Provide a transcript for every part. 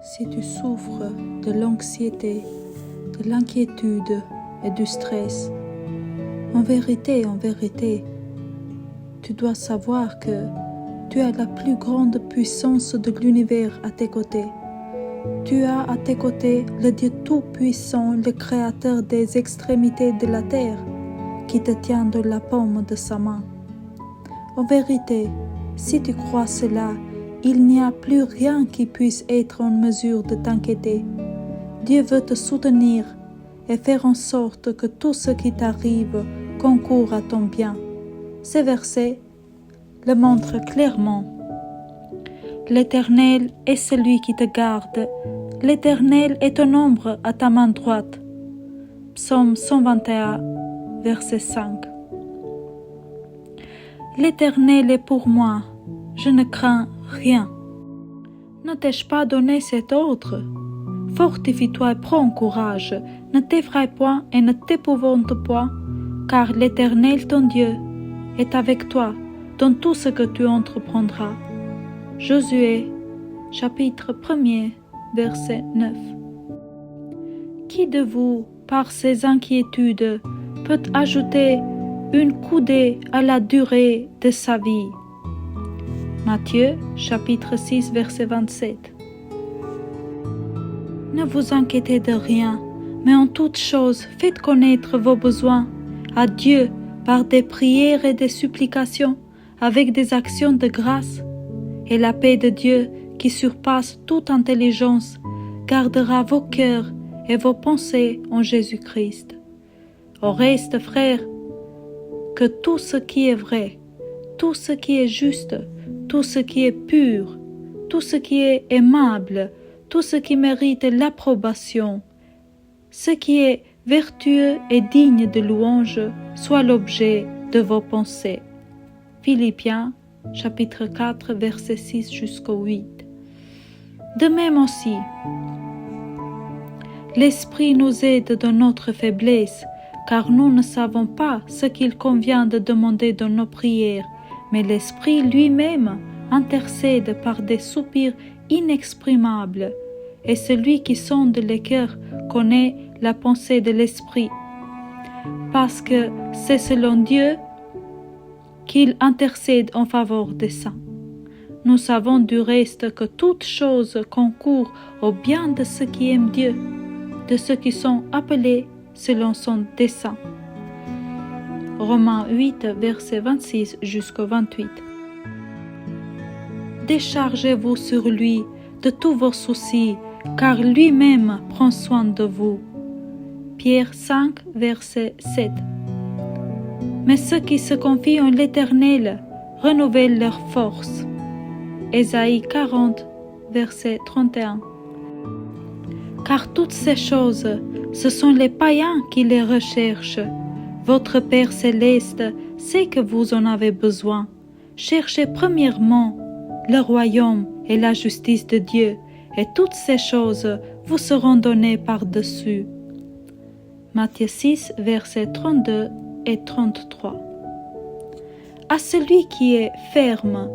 Si tu souffres de l'anxiété, de l'inquiétude et du stress, en vérité, tu dois savoir que tu as la plus grande puissance de l'univers à tes côtés. Tu as à tes côtés le Dieu Tout-Puissant, le Créateur des extrémités de la terre, qui te tient de la paume de sa main. En vérité, si tu crois cela, il n'y a plus rien qui puisse être en mesure de t'inquiéter. Dieu veut te soutenir et faire en sorte que tout ce qui t'arrive concourt à ton bien. Ces versets le montrent clairement. L'Éternel est celui qui te garde. L'Éternel est ton ombre à ta main droite. Psaume 121, verset 5. L'Éternel est pour moi, je ne crains rien. Ne t'ai-je pas donné cet ordre? Fortifie-toi et prends courage, ne t'effraie point et ne t'épouvante point, car l'Éternel ton Dieu est avec toi dans tout ce que tu entreprendras. Josué, chapitre 1er, verset 9. Qui de vous, par ses inquiétudes, peut ajouter une coudée à la durée de sa vie? Matthieu, chapitre 6, verset 27. Ne vous inquiétez de rien, mais en toutes choses, faites connaître vos besoins à Dieu par des prières et des supplications, avec des actions de grâce. Et la paix de Dieu, qui surpasse toute intelligence, gardera vos cœurs et vos pensées en Jésus-Christ. Au reste, frères, que tout ce qui est vrai, tout ce qui est juste, tout ce qui est pur, tout ce qui est aimable, tout ce qui mérite l'approbation, ce qui est vertueux et digne de louange, soit l'objet de vos pensées. Philippiens, chapitre 4, verset 6 jusqu'au 8. De même aussi, l'Esprit nous aide dans notre faiblesse, car nous ne savons pas ce qu'il convient de demander dans nos prières, mais l'Esprit lui-même intercède par des soupirs inexprimables, et celui qui sonde les cœurs connaît la pensée de l'Esprit, parce que c'est selon Dieu qu'il intercède en faveur des saints. Nous savons du reste que toute chose concourt au bien de ceux qui aiment Dieu, de ceux qui sont appelés selon son dessein. Romains 8, verset 26 jusqu'au 28. Déchargez-vous sur lui de tous vos soucis, car lui-même prend soin de vous. Pierre 5, verset 7. Mais ceux qui se confient en l'Éternel renouvellent leur force. Ésaïe 40, verset 31. Car toutes ces choses, ce sont les païens qui les recherchent. Votre Père céleste sait que vous en avez besoin. Cherchez premièrement le royaume et la justice de Dieu, et toutes ces choses vous seront données par-dessus. Matthieu 6, versets 32 et 33. À celui qui est ferme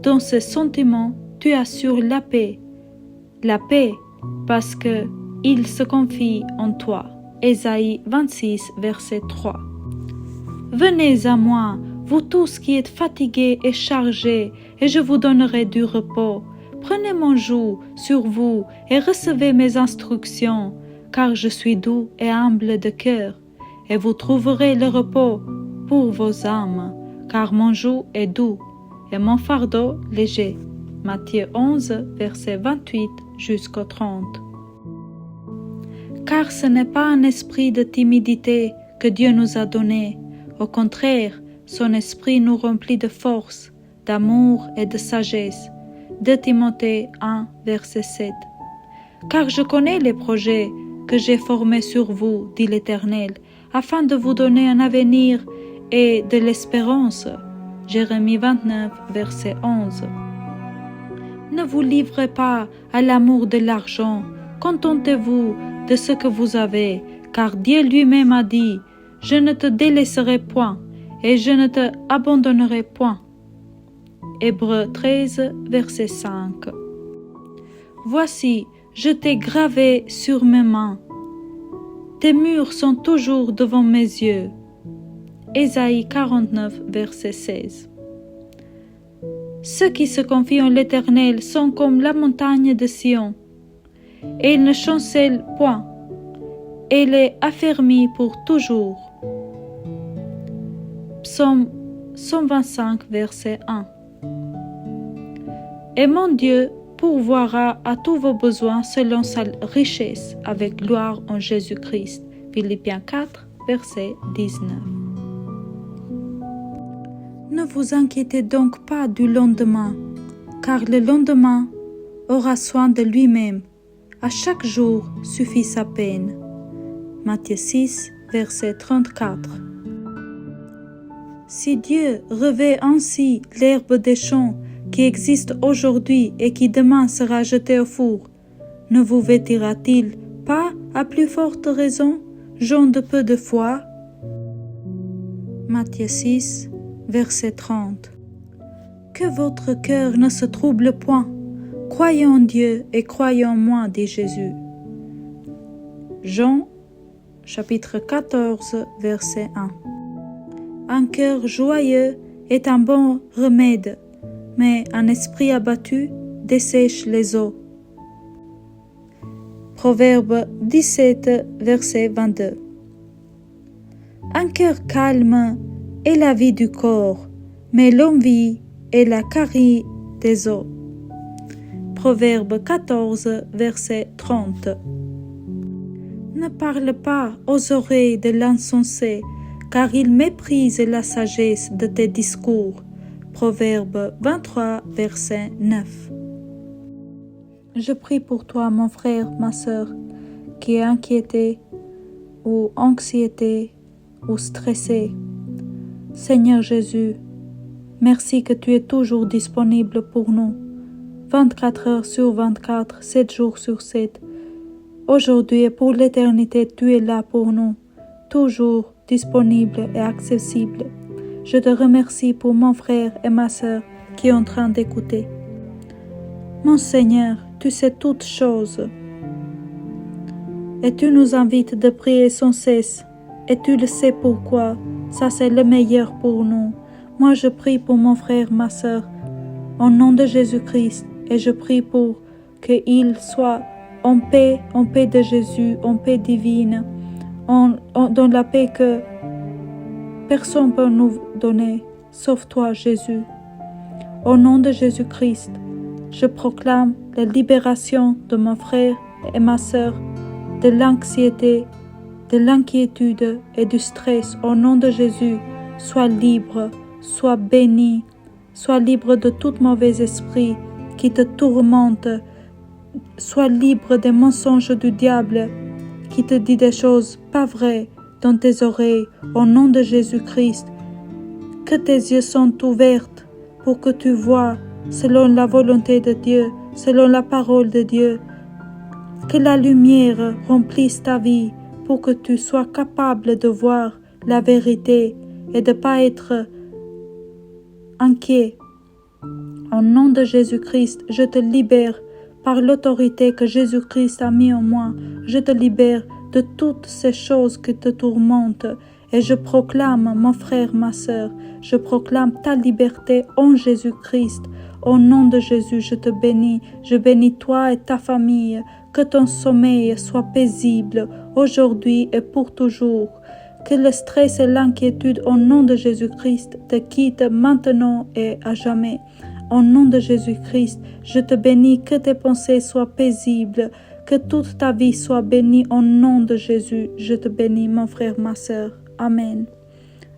dans ses sentiments, tu assures la paix. La paix parce que il se confie en toi. Ésaïe 26, verset 3. Venez à moi, vous tous qui êtes fatigués et chargés, et je vous donnerai du repos. Prenez mon joug sur vous et recevez mes instructions, car je suis doux et humble de cœur, et vous trouverez le repos pour vos âmes, car mon joug est doux et mon fardeau léger. Matthieu 11, verset 28 jusqu'au 30. Car ce n'est pas un esprit de timidité que Dieu nous a donné. Au contraire, son esprit nous remplit de force, d'amour et de sagesse. 2 Timothée 1, verset 7. Car je connais les projets que j'ai formés sur vous, dit l'Éternel, afin de vous donner un avenir et de l'espérance. Jérémie 29, verset 11. Ne vous livrez pas à l'amour de l'argent, contentez-vous de ce que vous avez, car Dieu lui-même a dit, « Je ne te délaisserai point, et je ne te abandonnerai point. » Hébreux 13, verset 5. Voici, je t'ai gravé sur mes mains. Tes murs sont toujours devant mes yeux. Ésaïe 49, verset 16. Ceux qui se confient en l'Éternel sont comme la montagne de Sion, et ils ne chancellent point. Elle est affermie pour toujours. Psaume 125, verset 1. Et mon Dieu pourvoira à tous vos besoins selon sa richesse, avec gloire en Jésus-Christ. Philippiens 4, verset 19. Ne vous inquiétez donc pas du lendemain, car le lendemain aura soin de lui-même. À chaque jour suffit sa peine. Matthieu 6, verset 34. Si Dieu revêt ainsi l'herbe des champs qui existe aujourd'hui et qui demain sera jetée au four, ne vous vêtira-t-il pas à plus forte raison, gens de peu de foi? Matthieu 6, verset 30. Que votre cœur ne se trouble point. Croyez en Dieu et croyez en moi, dit Jésus. Jean, chapitre 14, verset 1. Un cœur joyeux est un bon remède, mais un esprit abattu dessèche les os. Proverbe 17, verset 22. Un cœur calme est la vie du corps, mais l'envie est la carie des os. Proverbe 14, verset 30. Ne parle pas aux oreilles de l'insensé, car il méprise la sagesse de tes discours. Proverbe 23, verset 9. Je prie pour toi, mon frère, ma sœur, qui est inquiété ou anxiété ou stressé. Seigneur Jésus, merci que tu es toujours disponible pour nous, 24 heures sur 24, 7 jours sur 7. Aujourd'hui et pour l'éternité, tu es là pour nous, toujours disponible et accessible. Je te remercie pour mon frère et ma sœur qui est en train d'écouter. Mon Seigneur, tu sais toutes choses et tu nous invites de prier sans cesse et tu le sais pourquoi. Ça, c'est le meilleur pour nous. Moi, je prie pour mon frère, ma sœur, au nom de Jésus-Christ, et je prie pour qu'il soit en paix de Jésus, en paix divine, dans la paix que personne ne peut nous donner, sauf toi, Jésus. Au nom de Jésus-Christ, je proclame la libération de mon frère et ma sœur, de l'anxiété, de l'inquiétude et du stress. Au nom de Jésus, sois libre, sois béni, sois libre de tout mauvais esprit qui te tourmente, sois libre des mensonges du diable qui te dit des choses pas vraies dans tes oreilles. Au nom de Jésus-Christ, que tes yeux sont ouverts pour que tu vois selon la volonté de Dieu, selon la parole de Dieu, que la lumière remplisse ta vie pour que tu sois capable de voir la vérité et de ne pas être inquiet. Au nom de Jésus-Christ, je te libère par l'autorité que Jésus-Christ a mis en moi. Je te libère de toutes ces choses qui te tourmentent et je proclame, mon frère, ma sœur, je proclame ta liberté en Jésus-Christ. Au nom de Jésus, je te bénis. Je bénis toi et ta famille. Que ton sommeil soit paisible aujourd'hui et pour toujours. Que le stress et l'inquiétude au nom de Jésus-Christ te quittent maintenant et à jamais. Au nom de Jésus-Christ, je te bénis, que tes pensées soient paisibles, que toute ta vie soit bénie au nom de Jésus. Je te bénis, mon frère, ma sœur. Amen.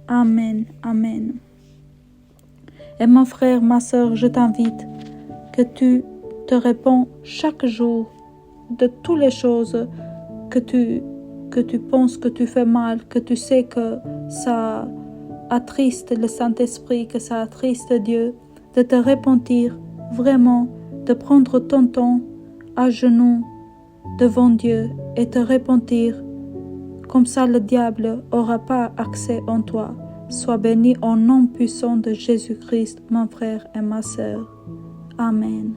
Amen. Amen. Et mon frère, ma sœur, je t'invite que tu te réponds chaque jour de toutes les choses que tu penses que tu fais mal, que tu sais que ça attriste le Saint-Esprit, que ça attriste Dieu, de te repentir vraiment, de prendre ton temps à genoux devant Dieu et te repentir. Comme ça, le diable n'aura pas accès en toi. Sois béni au nom puissant de Jésus-Christ, mon frère et ma sœur. Amen.